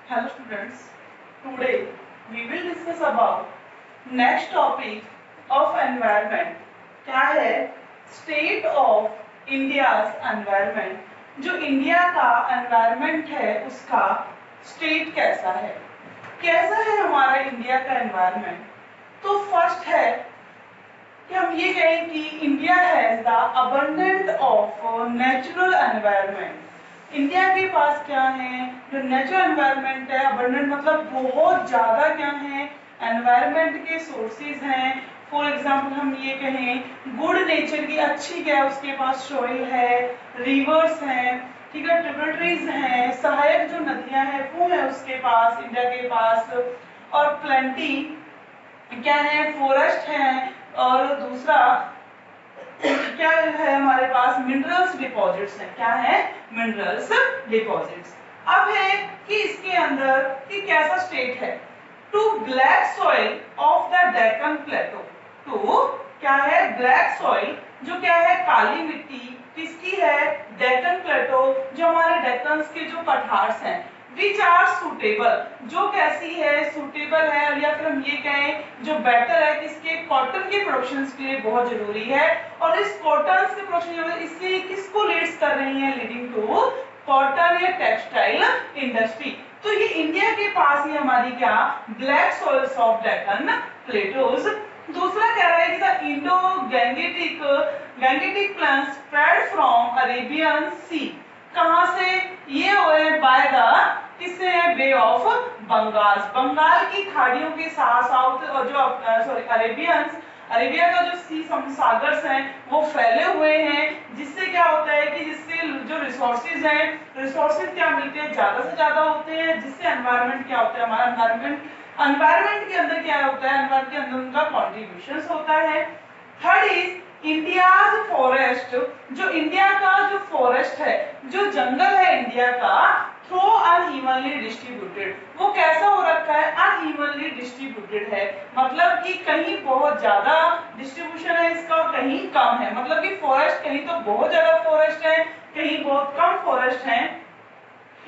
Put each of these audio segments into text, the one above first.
Hello students, today we will discuss about next topic of environment. क्या है state of India's environment. जो India का environment है उसका स्टेट कैसा है हमारा इंडिया का एनवायरनमेंट। तो फर्स्ट है कि हम ये कहें कि India has the abundant of natural environment. India के पास क्या है, जो नेचुरल एनवायरनमेंट है, अबंडेंट मतलब बहुत ज्यादा क्या है, एनवायरनमेंट के सोर्सेज हैं। फॉर एग्जाम्पल हम ये कहें गुड नेचर की अच्छी क्या है उसके पास, सॉइल है, रिवर्स हैं, ठीक है, ट्रिब्यूटरीज हैं, सहायक जो नदियां हैं वो है उसके पास, इंडिया के पास। और प्लेंटी क्या है, फॉरेस्ट है। और दूसरा क्या है हमारे पास, मिनरल्स डिपॉजिट्स हैं। क्या है, मिनरल्स डिपॉजिट्स। अब है कि इसके अंदर कि कैसा स्टेट है, two black soil of the Deccan plateau. Two क्या है, ब्लैक सॉइल जो क्या है, काली मिट्टी किसकी है, डेक्कन प्लेटो, जो हमारे डेक्कन के जो पठार्स हैं, विच आर सुटेबल, जो कैसी है, सुटेबल है, या फिर हम ये कहें जो बेटर है, किसके, कॉटन के प्रोडक्शन के लिए बहुत जरूरी है। और इस कॉटन के प्रोडक्शन इससे किसको लीड्स कर रही है, लीडिंग टू कॉटन या टेक्सटाइल इंडस्ट्री। तो ये इंडिया के पास ही हमारी क्या, black soils of Deccan plateaus. दूसरा कह रहा है कि the Indo Gangetic plants spread from Arabian sea. कहां से ये हुए, बाय द किससे है, बे ऑफ बंगाल, बंगाल की खाड़ियों के साउथ और जो अरेबिया का जो सी सागर्स हैं वो फैले हुए हैं, जिससे क्या होता है कि जिससे जो रिसोर्सेज हैं, रिसोर्सेज क्या मिलते हैं, ज्यादा से ज्यादा होते हैं, जिससे एनवायरनमेंट क्या होता है, हमारा एनवायरनमेंट के अंदर क्या होता है, एनवायरनमेंट के अंदर उनका कॉन्ट्रीब्यूशन होता है। थर्ड इज इंडियाज फॉरेस्ट, जो इंडिया का जो फॉरेस्ट है, जो जंगल है इंडिया का, थ्रो अनइवनली डिस्ट्रीब्यूटेड। वो कैसा हो रखा है, अनइवनली डिस्ट्रीब्यूटेड है, मतलब कि कहीं बहुत ज्यादा डिस्ट्रीब्यूशन है इसका और कहीं कम है, मतलब कि फॉरेस्ट कहीं तो बहुत ज्यादा फॉरेस्ट है, कहीं बहुत कम फॉरेस्ट है।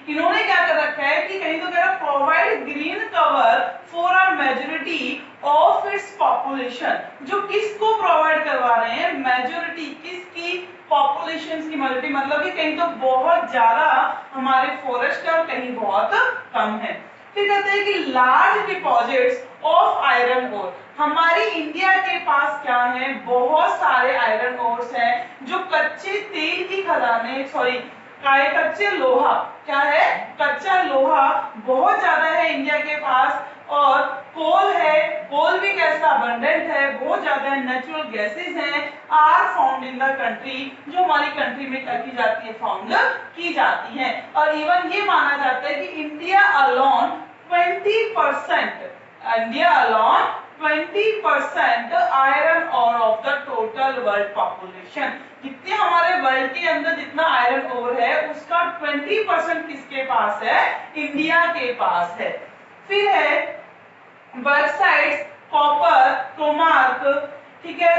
इन्होंने क्या कर रखा है कि कहीं तो कह रहा provide green cover for a majority of its population. जो किसको प्रोवाइड करवा रहे हैं, मेजॉरिटी किसकी, पॉपुलेशन की मेजॉरिटी, मतलब कि कहीं तो बहुत ज्यादा हमारे फॉरेस्ट है और कहीं बहुत कम है। फिर कहते हैं कि large deposits of iron ore. हमारी इंडिया के पास क्या है, बहुत सारे आयरन ओर्स हैं, जो कच्चे तेल की खदानें, कच्चे लोहा, क्या है, कच्चा लोहा बहुत ज्यादा है इंडिया के पास। और कोल है, कोल भी कैसा, अबंडेंट है, बहुत ज्यादा है। नेचुरल गैसेस हैं, are found in the country, जो हमारी कंट्री में क्या की जाती है, फाउंड की जाती है। और इवन ये माना जाता है कि India alone 20%, India alone 20% iron ore of the total world population. जितने हमारे वर्ल्ड के अंदर जितना आयरन ओर है उसका 20% किसके पास है, इंडिया के पास है। फिर है बॉक्साइट्स, कॉपर, क्रोमार्क, ठीक है,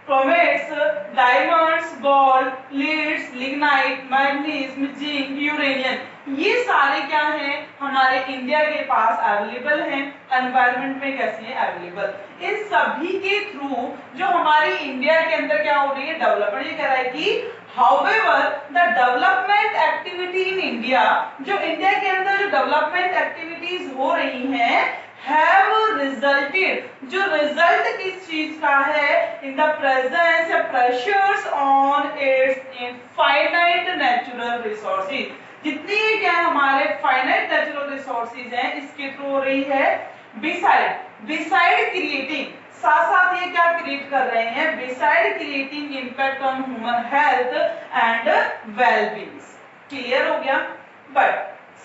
chromates, diamonds, gold, leads, lignite, manganese, zinc, uranium, ये सारे क्या हैं, हमारे इंडिया के पास अवेलेबल हैं, एनवायरनमेंट में कैसे हैं, अवेलेबल। इन सभी के थ्रू जो हमारी इंडिया के अंदर क्या हो रही है, डेवलपमेंट। ये कह रहा है कि However, the development activity in India, जो इंडिया के अंदर जो डेवलपमेंट एक्टिविटीज हो रही हैं, have resulted, जो रिजल्ट किस चीज का है, in the presence of pressures on its infinite natural resources। जितनी क्या हमारे फाइनाइट नेचुरल रिसोर्सेज हैं इसके थ्रू हो रही है। बिसाइड क्रिएटिंग, साथ साथ ये क्या क्रिएट कर रहे हैं, beside creating impact on human health and wellbeing. Clear हो गया। बट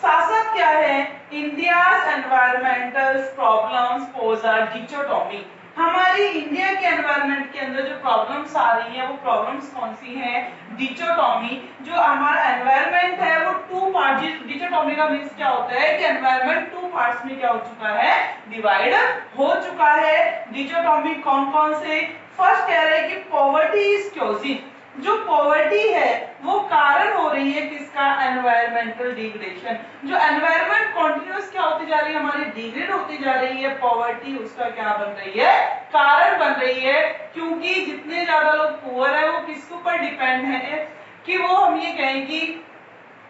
साथ साथ क्या है, India's environmental problems pose a dichotomy. हमारी इंडिया के एनवायरनमेंट के अंदर जो प्रॉब्लम्स आ रही हैं वो प्रॉब्लम्स कौन सी हैं, डिकोटोमी। जो हमारा एनवायरनमेंट है वो टू पार्ट, डिकोटोमी का मींस क्या होता है कि एनवायरनमेंट टू पार्ट्स में क्या हो चुका है, डिवाइड हो चुका है। डिकोटोमी कौन कौन से, फर्स्ट कह रहे हैं कि पॉवर्टी इज क्योजिंग, जो पॉवर्टी है वो कारण हो रही है किस किसका, एनवायरमेंटल डिग्रेडेशन। जो एनवायरमेंट कॉन्टिन्यूस क्या होती जा रही है, हमारी डिग्रेड होती जा रही है, पॉवर्टी उसका क्या बन रही है, कारण बन रही है। क्योंकि जितने ज्यादा लोग पुअर है वो किसके ऊपर डिपेंड है, कि वो हम ये कहें कि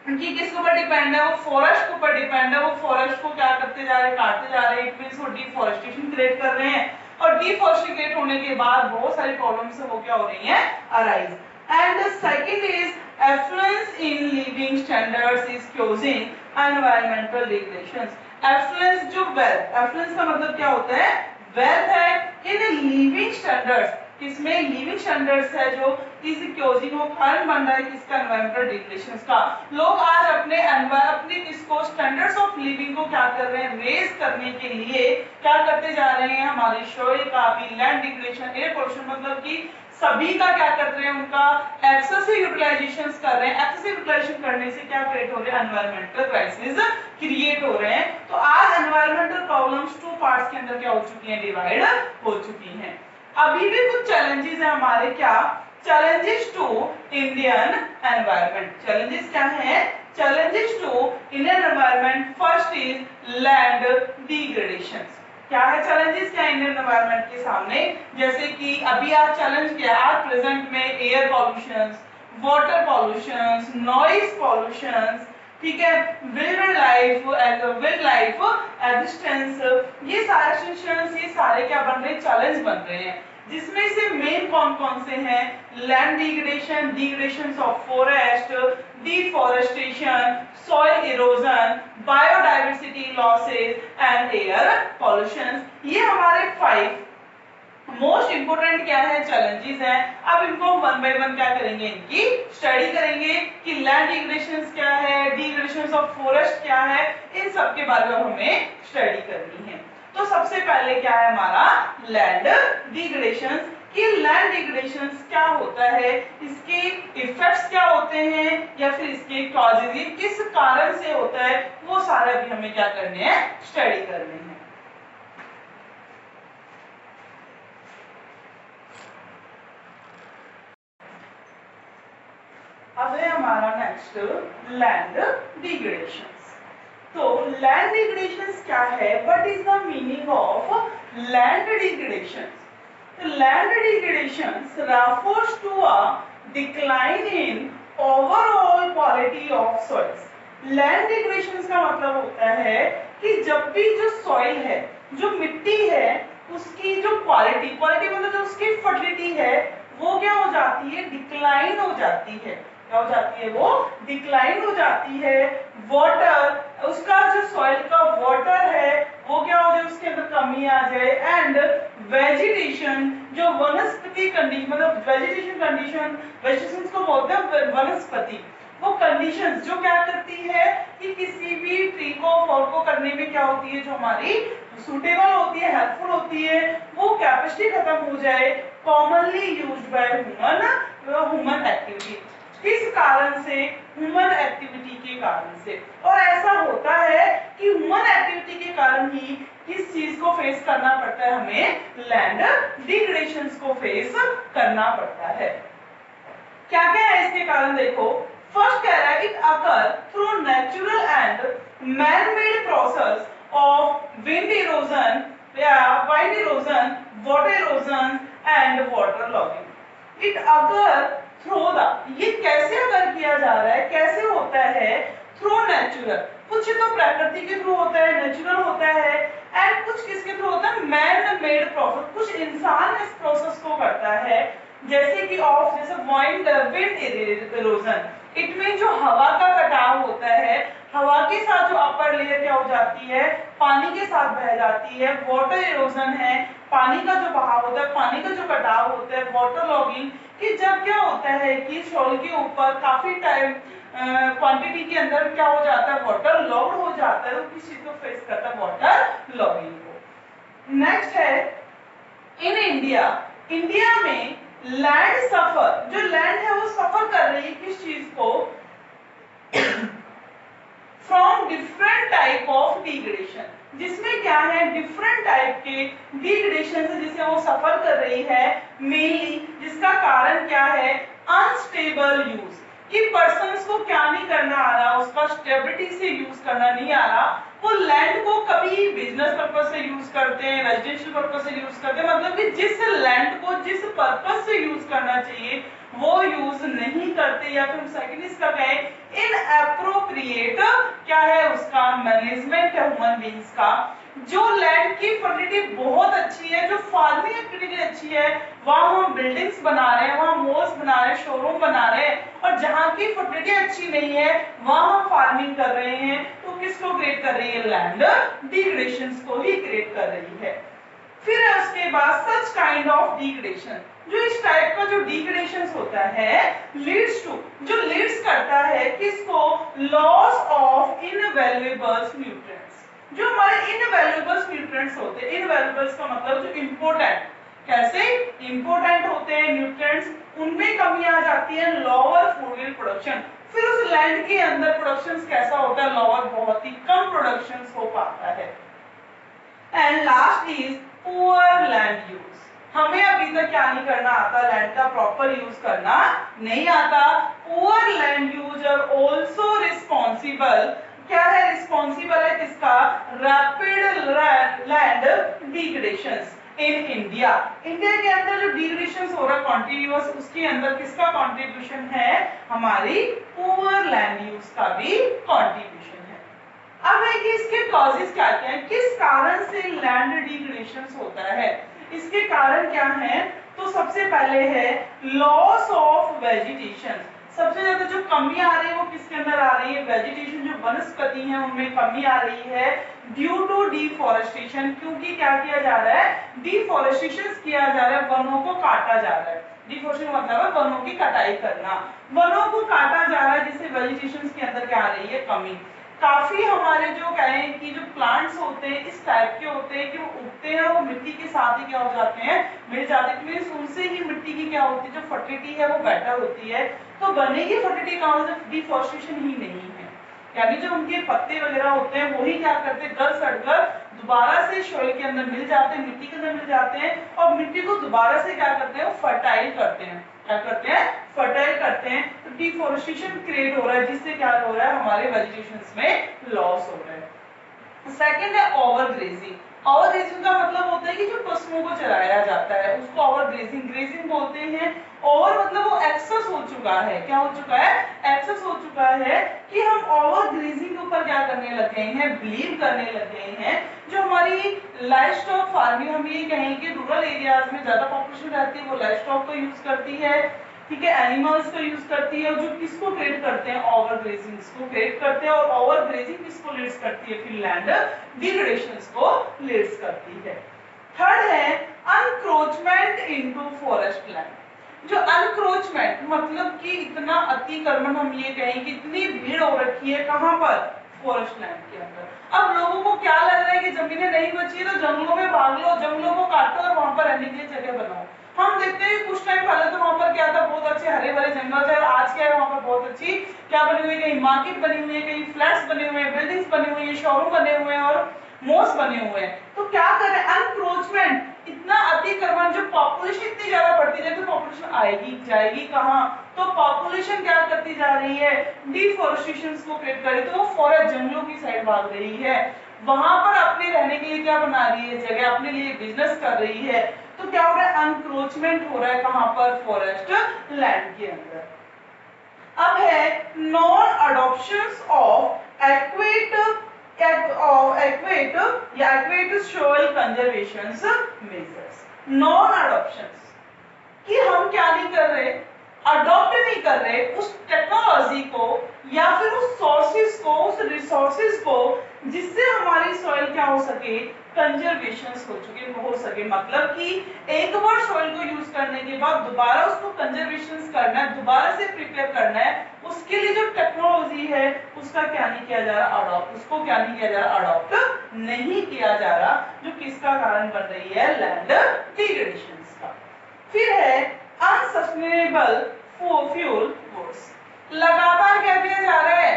किसके ऊपर डिपेंड है, वो फॉरेस्ट के ऊपर डिपेंड है। वो फॉरेस्ट को क्या करते जा रहे हैं, काटते जा रहे हैं। इट मींस वो डिफॉरेस्टेशन क्रिएट कर रहे हैं, और डिफॉरेस्टेशन क्रिएट होने के बाद बहुत सारी प्रॉब्लम्स वो क्या हो रही हैं, arise. And the second is affluence in living standards is causing environmental डिग्रेडेशंस। Affluence जो वेल्थ, एफ्लुएंस का मतलब क्या होता है, वेल्थ है इन लिविंग स्टैंडर्ड्स, किसमें, लिविंग स्टैंडर्ड्स है जो इस क्योजिंग वो कारण बन रहा है किसका, एनवायरमेंटल डिग्रेडेशंस का। लोग आज अपने अपनी किसको, स्टैंडर्ड्स ऑफ लिविंग को क्या कर रहे हैं, रेज करने के लिए क्या करते जा रहे हैं, हमारी सॉइल का भी, लैंड डिग्रेडेशन, एयर पोल्यूशन, मतलब कि सभी का क्या कर रहे हैं, उनका एक्सेसिव यूटिलाइजेशन कर रहे हैं। एक्सेसिव यूटिलाइजेशन करने से क्या क्रिएट हो रहे हैं, एनवायरमेंटल क्राइसिस क्रिएट हो रहे हैं। तो आज एनवायरमेंटल प्रॉब्लम्स टू पार्ट्स के अंदर क्या हो चुकी हैं, डिवाइड हो चुकी हैं। अभी भी कुछ चैलेंजेस है हमारे, क्या challenges to Indian environment. Challenges क्या है, challenges to Indian environment. First is land degradation. क्या है चैलेंजेस, क्या इंडियन एनवायरनमेंट के सामने, जैसे कि अभी आज चैलेंज क्या है, आज प्रेजेंट में air pollution, water pollution, noise pollution, ठीक है, विल्ड लाइफ एग्जिस्टेंस, ये सारे क्या बन रहे हैं, चैलेंज बन रहे हैं। जिसमें से मेन कौन कौन से हैं, land degradation, degradation of forest, deforestation, soil erosion, biodiversity losses and air pollution. ये हमारे 5 मोस्ट इंपोर्टेंट क्या है, चैलेंजेस हैं। अब इनको वन बाय वन क्या करेंगे, इनकी स्टडी करेंगे कि लैंड डिग्रेडेशन क्या है, डिग्रेडेशन ऑफ फॉरेस्ट क्या है, इन सब के बारे में हमें स्टडी करनी है। तो सबसे पहले क्या है हमारा, लैंड डिग्रेडेशन। कि लैंड डिग्रेडेशन क्या होता है, इसके इफेक्ट्स क्या होते हैं, या फिर इसके कॉजेज किस कारण से होता है, वो सारे भी हमें क्या करने हैं, स्टडी करने हैं। अब है हमारा नेक्स्ट लैंड डिग्रेडेशन। तो लैंड डिग्रेडेशन क्या है, what is the meaning of land degradation. Land degradation refers to a decline in overall quality of soils। Land degradation का मतलब होता है कि जब भी जो सॉइल है, जो मिट्टी है, उसकी जो क्वालिटी मतलब जो उसकी फर्टिलिटी है, वो क्या हो जाती है, डिक्लाइन हो जाती है। क्या हो जाती है, वो डिक्लाइन हो जाती है। वाटर, उसका जो सॉइल का वाटर है वो क्या हो जाए, उसके अंदर कमी आ जाए। एंड वेजिटेशन, जो वनस्पति कंडीशन, मतलब वेजिटेशन कंडीशन, वेजिटेशन को बोलते हैं वनस्पति, वो कंडीशंस जो क्या करती है कि किसी भी ट्री को फॉल को करने में क्या होती है, जो हमारी सुटेबल होती है, हेल्पफुल होती है, वो कैपेसिटी खत्म हो जाए। Commonly used by human activity, किस कारण से, ह्यूमन एक्टिविटी के कारण से। और ऐसा होता है कि ह्यूमन एक्टिविटी के कारण ही किस चीज को फेस करना पड़ता है, हमें लैंड डिग्रेडेशन को फेस करना पड़ता है। क्या क्या है इसके कारण, देखो। फर्स्ट कह रहा है, it occur through natural and man made process of wind erosion, wind erosion, water erosion and water logging. It occur through the, ये कैसे अगर किया जा रहा है, कैसे होता है, थ्रू नेचुरल, कुछ तो प्रकृति के थ्रू होता है, नेचुरल होता है, एंड कुछ किसके थ्रू होता है, मैन मेड प्रोसेस, कुछ इंसान इस प्रोसेस को करता है। जैसे कि ऑफ, जैसे विंड इरोजन, इट मीन जो हवा का कटाव होता है, हवा के साथ जो अपर लेयर क्या हो जाती है, पानी के साथ बह जाती है। वाटर इरोजन है, पानी का जो बहाव होता है, पानी का जो कटाव होता है। वाटर लॉगिंग, कि जब क्या होता है कि सॉइल के ऊपर काफी टाइम क्वांटिटी के अंदर क्या हो जाता है, वाटर लॉग हो जाता है, तो किस चीज को फेस करता है, वाटर लॉगिंग को। नेक्स्ट है, इन इंडिया, इंडिया में लैंड सफर, जो लैंड है वो सफर कर रही है किस चीज को, from different type of degradation, जिसमें क्या है, डिफरेंट टाइप के डिग्रेडेशन से जिसे वो सफर कर रही है। मेनली जिसका कारण क्या है, अनस्टेबल यूज, कि पर्सन्स को उसको क्या नहीं करना आ रहा, उसका स्टेबिलिटी से यूज करना नहीं आ रहा, वो लैंड को कभी बिजनेस पर्पस से यूज करते हैं, रेजिडेंशियल पर्पस से यूज करते हैं, मतलब कि जिस लैंड को जिस पर्पस से यूज करना चाहिए वो यूज नहीं करते, या फिर सेकंड इसका क्या है, इनएप्रोप्रिएट क्या है उसका मैनेजमेंट है ह्यूमन बीइंग्स का। जो लैंड की फर्टिलिटी बहुत अच्छी है, जो फार्मिंग एक्टिविटी अच्छी है, वहां हम बिल्डिंग्स बना रहे हैं, वहां मॉल्स बना रहे हैं, शोरूम बना रहे हैं, और जहां की फर्टिलिटी अच्छी नहीं है वहां हम फार्मिंग कर रहे हैं, तो किसको क्रिएट कर रही है, लैंड डिग्रेडेशन को ही क्रिएट कर रही है। फिर है उसके बाद सच काइंड ऑफ डिग्रेडेशन, जो इस टाइप का जो डिग्रेडेशन होता है लीड्स टू, जो लीड्स करता है किसको, लॉस ऑफ इनवैल्यूएबल न्यूट्रिएंट्स। जो हमारे इनवैल्यूएबल न्यूट्रिएंट्स होते हैं, इनवैल्यूएबल का मतलब जो इंपॉर्टेंट, कैसे इंपॉर्टेंट होते हैं न्यूट्रिएंट्स, उनमें कमी आ जाती है, लोअर फूड विल प्रोडक्शन। फिर उस लैंड के अंदर प्रोडक्शन कैसा होता है, लोअर, बहुत ही कम प्रोडक्शन हो पाता है। And last is poor land use, हमें अभी तक क्या नहीं करना आता, लैंड का प्रॉपर यूज करना नहीं आता। Poor land use are also responsible, क्या है रिस्पांसिबल है किसका, rapid land degradations in India. India के अंदर जो डिग्रेडेशंस हो रहा है कॉन्टिन्यूअस, उसके अंदर किसका कंट्रीब्यूशन है, हमारी पुअर लैंड यूज का भी कंट्रीब्यूशन है। अब है कि इसके कॉजेस क्या क्या है, किस कारण से लैंड डिग्रेडेशन होता है, इसके कारण क्या है, तो सबसे पहले है लॉस ऑफ वेजिटेशन। सबसे ज्यादा जो कमी आ रही है वो किसके अंदर आ रही है, वेजिटेशन, जो वनस्पति है उनमें कमी आ रही है ड्यू टू डिफॉरेस्टेशन, क्योंकि क्या किया जा रहा है, डिफॉरेस्टेशन किया जा रहा है, वनों को काटा जा रहा है। डिफॉरेस्टेशन मतलब है वनों की कटाई करना, वनों को काटा जा रहा है, जिससे वेजिटेशन के अंदर क्या आ रही है, कमी। काफी हमारे जो कहें कि जो प्लांट्स होते हैं इस टाइप के होते हैं कि वो उगते हैं और वो मिट्टी के साथ ही क्या हो जाते हैं, मिल जाते हैं, क्योंकि उनसे ही मिट्टी की क्या होती है, जो फर्टिलिटी है वो बेटर होती है। तो बनेगी फर्टिलिटी कहां से, डिफॉरेस्टेशन ही नहीं है, यानी जो उनके पत्ते वगैरह होते हैं वही क्या करते हैं, गल सड़कर दोबारा से सोइल के अंदर मिल जाते हैं, मिट्टी के अंदर मिल जाते हैं, और मिट्टी को दोबारा से क्या करते हैं, वो फर्टाइल करते हैं, क्या करते हैं, फर्टाइल करते हैं। तो डिफॉरेस्टेशन क्रिएट हो रहा है, जिससे क्या हो रहा है, हमारे वेजिटेशंस में लॉस हो रहा है। सेकंड है ओवर ग्रेजिंग। ओवर ग्रेजिंग का मतलब होता है कि जो पशुओं को चराया जाता है उसको ओवर ग्रेजिंग, ग्रेजिंग बोलते हैं। ओवर मतलब वो एक्सेस हो चुका है, क्या हो चुका है, एक्सेस हो चुका है, कि हम ओवर ग्रेजिंग के ऊपर क्या करने लग गए हैं, बिलीव करने लग गए हैं। जो हमारी लाइव स्टॉक फार्मिंग, हम ये कहें कि रूरल एरियाज में ज्यादा पॉपुलेशन रहती है, वो लाइव स्टॉक को यूज करती है, ठीक है, एनिमल्स को यूज करती है, और जो किसको क्रिएट करते हैं, ओवर ग्रेजिंग को क्रिएट करते हैं। और ओवर ग्रेजिंग किसको लीड्स करती है, फिर लैंड डिग्रेडेशन को लीड्स करती है। थर्ड है अनक्रोचमेंट इनटू फॉरेस्ट लैंड। जो अनक्रोचमेंट मतलब कि इतना अतिक्रमण, हम ये कहें कि इतनी भीड़ हो रखी है कहां पर, फॉरेस्ट लैंड के अंदर। अब लोगों को क्या लग रहा है कि जमीनें नहीं बची है तो जंगलों में भाग लो, जंगलों को काटो और वहां पर रहने के लिए जगह बनाओ। हम देखते हैं कुछ टाइम पहले तो वहां पर क्या था, बहुत अच्छे हरे भरे जंगल थे, आज क्या है, वहां पर बहुत अच्छी क्या बनी हुई है, कहीं मार्केट बनी हुई है, कहीं फ्लैट्स बने हुए हैं, बिल्डिंग्स बनी हुई है, शोरूम बने हुए हैं और मॉल्स बने हुए हैं। तो क्या कर रहे हैं, अनक्रोचमेंट, इतना अतिक्रमण, जो पॉपुलेशन इतनी ज्यादा बढ़ती जाए तो पॉपुलेशन आएगी जाएगी कहां, तो पॉपुलेशन क्या करती जा रही है, डिफॉरेस्टेशन को क्रिएट कर रही है, तो वो फॉरेस्ट जंगलों की साइड भाग रही है, वहां पर अपने रहने के लिए क्या बना रही है, जगह अपने लिए बिजनेस कर रही है। तो क्या हो रहा है, अनक्रोचमेंट हो रहा है कहां पर, फॉरेस्ट लैंड के अंदर। अब है non adoptions of adequate soil conservation measures. Non adoptions कि हम क्या नहीं कर रहे, अडॉप्ट नहीं कर रहे उस टेक्नोलॉजी को या फिर उस सोर्सेज को, उस रिसोर्सेज को, जिससे हमारी सॉइल क्या हो सके, कंजर्वेशन हो सके। मतलब कि एक बार सॉइल को यूज करने के बाद दोबारा उसको कंजर्वेशन करना है, दोबारा से प्रिपेयर करना है, उसके लिए जो टेक्नोलॉजी है उसका क्या नहीं किया जा रहा, अडॉप्ट, उसको क्या नहीं किया जा रहा, अडॉप्ट नहीं किया जा रहा, जो किसका कारण बन रही है, लैंड डिग्रेडेशन का। फिर है अनसस्टेनेबल फ्यूल वुड्स। लगातार क्या किया जा रहा है,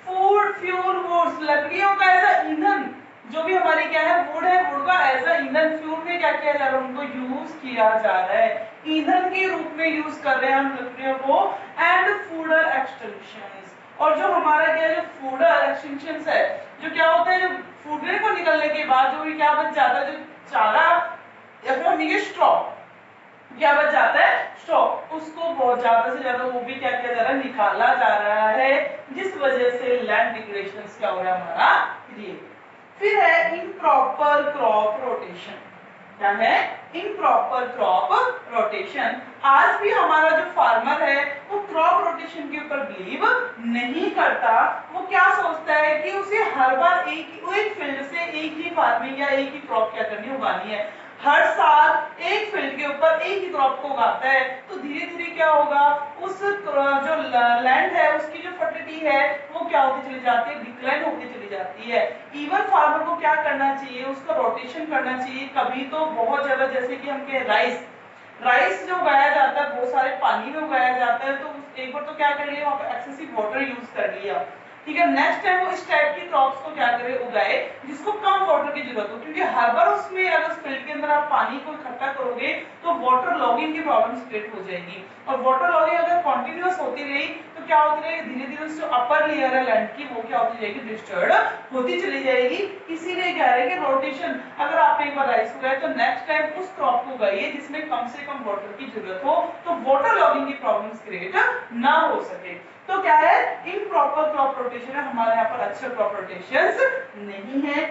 फूड फ्यूल वुड्स, लकड़ियों का ऐसा ईंधन, जो भी हमारी क्या है, वुड है, वुड का ऐसा ईंधन फ्यूल में क्या किया जा रहा है, उनको यूज किया जा रहा है, ईंधन के रूप में यूज कर रहे हैं हम लकड़ियों को। एंड फूडर एक्सटेंशंस, और जो हमारा क्या है, जो फूड एक्सटिंक्शन है, जो क्या होता है, जो फूड को निकलने के बाद जो भी क्या बच जाता है, जो चारा या फिर हम ये स्ट्रॉ क्या बच जाता है, स्ट्रॉ, उसको बहुत ज्यादा से ज्यादा वो भी क्या किया जा रहा है, निकाला जा रहा है, जिस वजह से लैंड डिग्रेडेशन क्या हो रहा है हमारा क्रिएट। फिर है इम्प्रॉपर क्रॉप रोटेशन। क्या है, इम्प्रॉपर क्रॉप रोटेशन। आज भी हमारा जो फार्मर है वो क्रॉप रोटेशन के ऊपर बिलीव नहीं करता। वो क्या सोचता है कि उसे हर बार एक फील्ड से एक ही फार्मिंग या एक ही क्रॉप क्या करनी, उगानी है। हर साल एक फील्ड के ऊपर एक ही क्रॉप को उगाता है, तो धीरे धीरे क्या होगा, उस जो लैंड है उसकी जो फर्टिलिटी है वो क्या होती चली जाती है, डिक्लाइन होती चली जाती है। इवन फार्मर को क्या करना चाहिए, उसका रोटेशन करना चाहिए। कभी तो बहुत ज्यादा, जैसे कि हम कहें राइस जो उगाया जाता है बहुत सारे पानी में उगाया जाता है, तो एक बार तो क्या कर लिया, वहां पर एक्सेसिव वाटर यूज कर लिया, ठीक है। नेक्स्ट टाइम वो इस टाइप की क्रॉप्स को क्या करे, उगाए जिसको कम वाटर की जरूरत हो, क्योंकि हर बार उसमें अगर फील्ड के अंदर आप पानी को इकट्ठा करोगे तो वाटर लॉगिंग की प्रॉब्लम क्रिएट हो जाएगी। और वाटर लॉगिंग अगर कंटिन्यूअस होती रही तो क्या होती रहेगी, धीरे धीरे उससे अपर लेयर है लैंड की वो क्या होती जाएगी, डिस्टर्ब होती चली जाएगी। इसीलिए क्या है कि रोटेशन, अगर आपने एक बार राइस उगाया तो नेक्स्ट टाइम उस क्रॉप को उगाइए जिसमें कम से कम वाटर की जरूरत हो, तो वाटर लॉगिंग की प्रॉब्लम्स क्रिएट ना हो सके। तो क्या है, इम्प्रॉपर क्रॉप रोटेशन है, हमारे यहाँ पर अच्छे क्रॉप रोटेशंस नहीं है।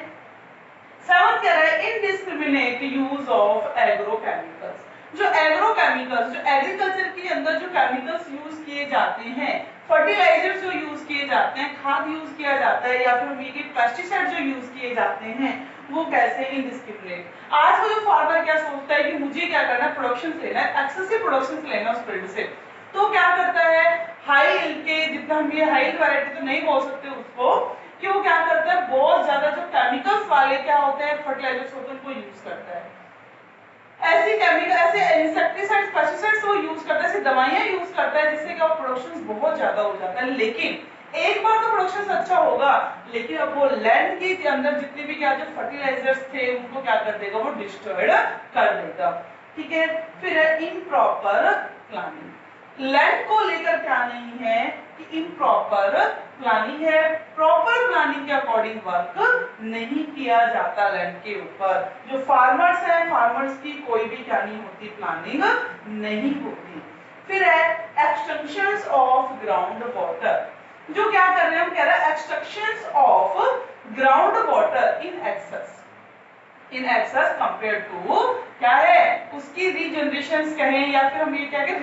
सेवन कह रहा है इनडिस्क्रिमिनेट यूज ऑफ एग्रोकेमिकल्स। जो एग्रोकेमिकल्स, जो एग्रीकल्चर के अंदर जो केमिकल्स यूज किए जाते हैं, फर्टिलाइजर्स जो यूज किए जाते हैं, खाद यूज किया जाता है, या फिर हम ये पेस्टिसाइड जो यूज किए जाते हैं, वो कैसे इनडिस्क्रिमिनेट। आज वो जो फार्मर क्या सोचता है कि मुझे क्या करना है, प्रोडक्शन लेना है, एक्सेसिव प्रोडक्शन लेना उस फील्ड से, तो क्या करता है, हाई यील्ड के, जितना हम ये हाई यील्ड वैरायटी तो नहीं बोल सकते उसको, कि वो क्या करता है, बहुत ज्यादा जो केमिकल्स वाले क्या होते हैं फर्टिलाइजर्स होते हैं उनको यूज करता है। ऐसी केमिकल, ऐसे इंसेक्टिसाइड्स, पेस्टिसाइड्स वो यूज करता है, ऐसी दवाइयां यूज करता है जिससे क्या प्रोडक्शन बहुत ज्यादा हो जाता है। लेकिन एक बार तो प्रोडक्शन अच्छा होगा, लेकिन अब वो लैंड के अंदर जितने भी क्या जो फर्टिलाइजर्स थे उनको क्या कर देगा, वो डिस्ट्रॉय कर देगा, ठीक है। फिर है इम्प्रॉपर प्लानिंग। लैंड को लेकर क्या नहीं है कि इम्प्रॉपर प्लानिंग है, प्रॉपर प्लानिंग के अकॉर्डिंग वर्क नहीं किया जाता लैंड के ऊपर। जो फार्मर्स हैं, फार्मर्स की कोई भी क्या नहीं होती, प्लानिंग नहीं होती। फिर है एक्सटेंशंस ऑफ ग्राउंड वाटर। जो क्या कर रहे हैं हम, कह रहे हैं extractions of ground water in excess compare to, क्या है उसकी रीजनरेशन कहें, या फिर हम ये क्या कहें,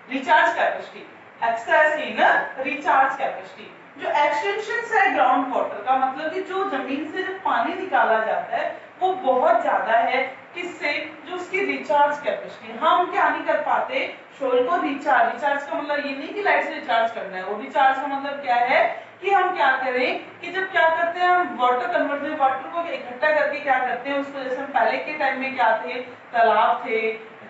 रिचार्ज कैपेसिटी, एक्सेस इन रिचार्ज कैपेसिटी। जो एक्सटेंशन है ग्राउंड वाटर का, मतलब कि जो जमीन से जो पानी निकाला जाता है वो बहुत ज्यादा है, किससे, जो उसकी रिचार्ज कैपेसिटी। हम क्या नहीं कर पाते, शोल को रिचार्ज का मतलब ये नहीं कि लाइट से रिचार्ज करना है, वो रिचार्ज का मतलब क्या है कि हम क्या करें कि जब क्या करते हैं हम वाटर कन्वर्जन, वाटर को इकट्ठा करके क्या करते हैं उसको, जैसे हम पहले के टाइम में क्या थे, तालाब थे,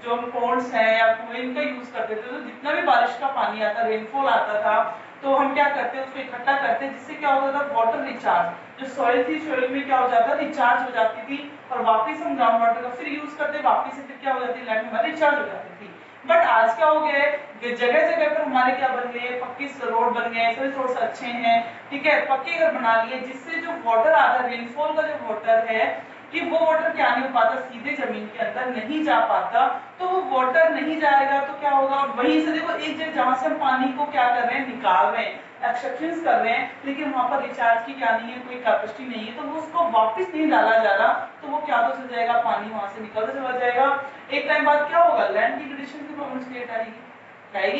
जो हम पोंड्स हैं या कुएं, इनका यूज करते थे, तो जितना भी बारिश का पानी आता, रेनफॉल आता था, तो हम क्या करते हैं उसको इकट्ठा करते हैं, जिससे क्या होता था, वाटर रिचार्ज, जो सॉइल थी सॉइल में क्या हो जाता, रिचार्ज हो जाती थी, और वापस हम ग्राउंड वाटर का फिर यूज करते, वापस से फिर क्या हो जाती, लैंड हमारी रिचार्ज हो जाती थी। बट आज क्या हो गया है, जगह जगह पर हमारे क्या बन गए, पक्की रोड बन गए, सभी रोड्स अच्छे हैं, ठीक है, पक्के घर बना लिए, जिससे जो वाटर आता है, रेनफॉल का जो वाटर है, कि वो वाटर क्या नहीं हो पाता, सीधे जमीन के अंदर नहीं जा पाता। तो वो वाटर नहीं जाएगा तो क्या होगा, वहीं से देखो एक जगह जहां से हम पानी को क्या कर रहे हैं, निकाल रहे हैं, एक्सट्रैक्शंस कर रहे हैं, लेकिन वहां पर रिचार्ज की क्या नहीं है, कोई कैपेसिटी नहीं है, तो वो उसको वापस नहीं डाला जा रहा, तो वो क्या तो चल जाएगा, पानी वहां से निकलता चला जाएगा। एक टाइम बाद क्या होगा, लैंड डिग्रेडेशन की प्रॉब्लम क्रिएट आएगी,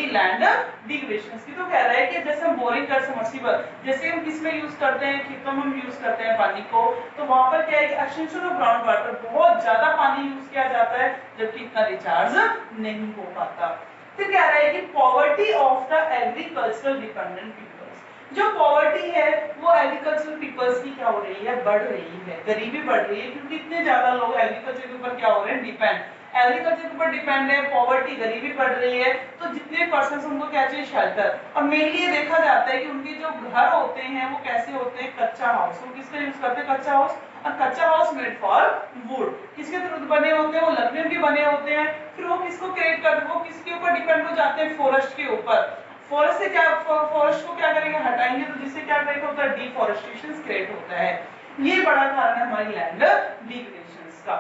लैंड डिग्रेडेशन की। तो कह रहा है कि जैसे हम बोरिंग कर, सबमर्सिबल जैसे हम किसमें यूज करते हैं, खेतों में हम यूज करते हैं पानी को, तो वहां पर क्या है कि एक्सटेंशन ऑफ ग्राउंड वाटर, बहुत ज्यादा पानी यूज किया जाता है जबकि इतना रिचार्ज नहीं हो पाता। फिर कह रहा है कि poverty of the agricultural dependent peoples. जो पॉवर्टी है वो एग्रीकल्चरल पीपल्स की क्या हो रही है, बढ़ रही है, गरीबी बढ़ रही है, क्योंकि इतने ज्यादा लोग एग्रीकल्चर के ऊपर क्या हो रहे हैं, डिपेंड, एग्रीकल्चर के ऊपर डिपेंड है, पॉवर्टी, गरीबी बढ़ रही है, तो जितने पर्सन उनको क्या चाहिए, शेल्टर। और मेनली ये देखा जाता है कि उनके जो घर होते हैं वो कैसे होते हैं, कच्चा हाउस। वो किसका यूज करते हैं, कच्चा हाउस, और कच्चा हाउस मेड फॉर वुड, किसके थ्रू बने होते हैं, वो लकड़ियों के बने होते हैं। फिर वो किसको क्रिएट कर, वो किसके ऊपर डिपेंड हो जाते हैं, फॉरेस्ट के ऊपर। फॉरेस्ट से क्या, फॉरेस्ट को क्या करेंगे, हटाएंगे, तो जिससे क्या क्रिएट होता है, डिफॉरेस्टेशन क्रिएट होता है। ये बड़ा कारण है हमारी लैंड डिग्रेडेशन का।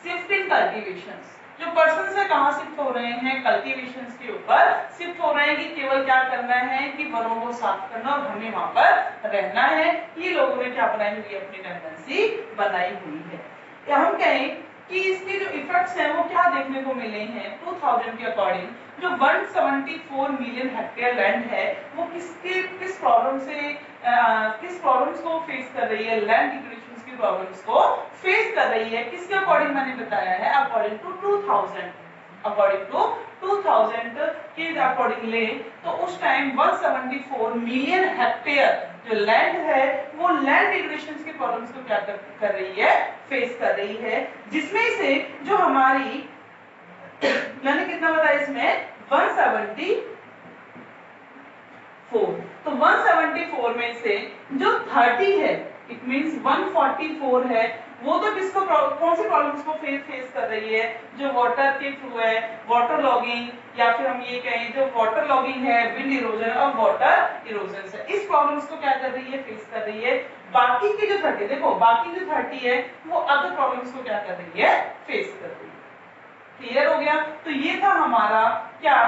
शिफ्टिंग कल्टीवेशंस, जो पर्सन है कहाँ शिफ्ट हो रहे हैं, कल्टीवेशंस के ऊपर शिफ्ट हो रहे हैं कि केवल क्या करना है कि वनों को साफ करना और हमें वहां पर रहना है। ये लोगों ने क्या बनाई हुई है, अपनी टेंडेंसी बनाई हुई है। या हम कहें कि इसके जो इफेक्ट्स हैं वो क्या देखने को मिले हैं 2000 के अकॉर्डिंग, जो 174 मिलियन हेक्टेयर लैंड है वो किस प्रॉब्लम से किस प्रॉब्लम्स को फेस कर रही है, लैंड डिग्रेडेशन की प्रॉब्लम्स को फेस कर रही है। किसके अकॉर्डिंग मैंने बताया है, अकॉर्डिंग टू 2000, अकॉर्डिंग टू 2000 के अकॉर्डिंग ले तो उस टाइम 174 मिलियन हेक्टेयर जो लैंड है वो लैंड डिग्रेडेशन की प्रॉब्लम्स को क्या कर रही है, फेस कर रही है। जिसमें से जो हमारी मैंने कितना बताया इसमें 174, तो 174 में से जो 30 है, इट मींस 144 है, वो तो किसको कौन सी प्रॉब्लम्स को फेस कर रही है, जो वाटर के थ्रू है, वाटर लॉगिंग, या फिर हम ये कहें जो वाटर लॉगिंग है, विंड इरोजन और वाटर इरोजन है, इस प्रॉब्लम्स को क्या कर रही है, फेस कर रही है। बाकी की जो 30, देखो बाकी जो 30 है वो अदर प्रॉब्लम्स को क्या कर रही है, फेस कर रही है। क्लियर हो गया। तो ये था हमारा क्या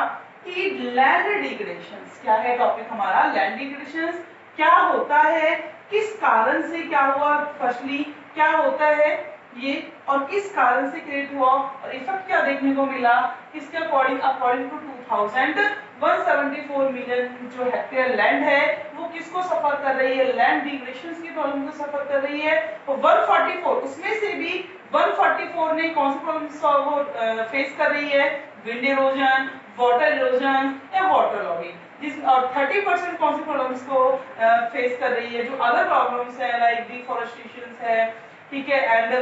कि लैंड डिग्रेडेशन, क्या है टॉपिक हमारा, लैंड डिग्रेडेशन क्या होता है, किस कारण से क्या हुआ, फर्स्टली क्या होता है ये, और किस कारण से क्रिएट हुआ, और इफेक्ट क्या देखने को मिला, किसके अकॉर्डिंग, अकॉर्डिंग टू 2000 174 मिलियन जो हेक्टेयर लैंड है वो किसको सफर कर रही है, लैंड डिग्रेडेशन की प्रॉब्लम को सफर कर रही है। और 144 उसमें से भी 144 ने कौन सी प्रॉब्लम वो फेस कर रही है, विंड इरोजन, वाटर इरोजन या वाटर लॉगिंग, जिस और 30% कौन सी प्रॉब्लम्स को फेस कर रही है, जो अदर प्रॉब्लम्स है लाइक डिफॉरेस्टेशन है, ठीक है, एंड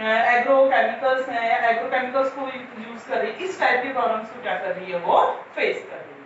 एग्रोकेमिकल्स हैं या एग्रोकेमिकल्स को यूज कर रही है, इस टाइप की प्रॉब्लम्स को क्या कर रही है, वो फेस कर रही है।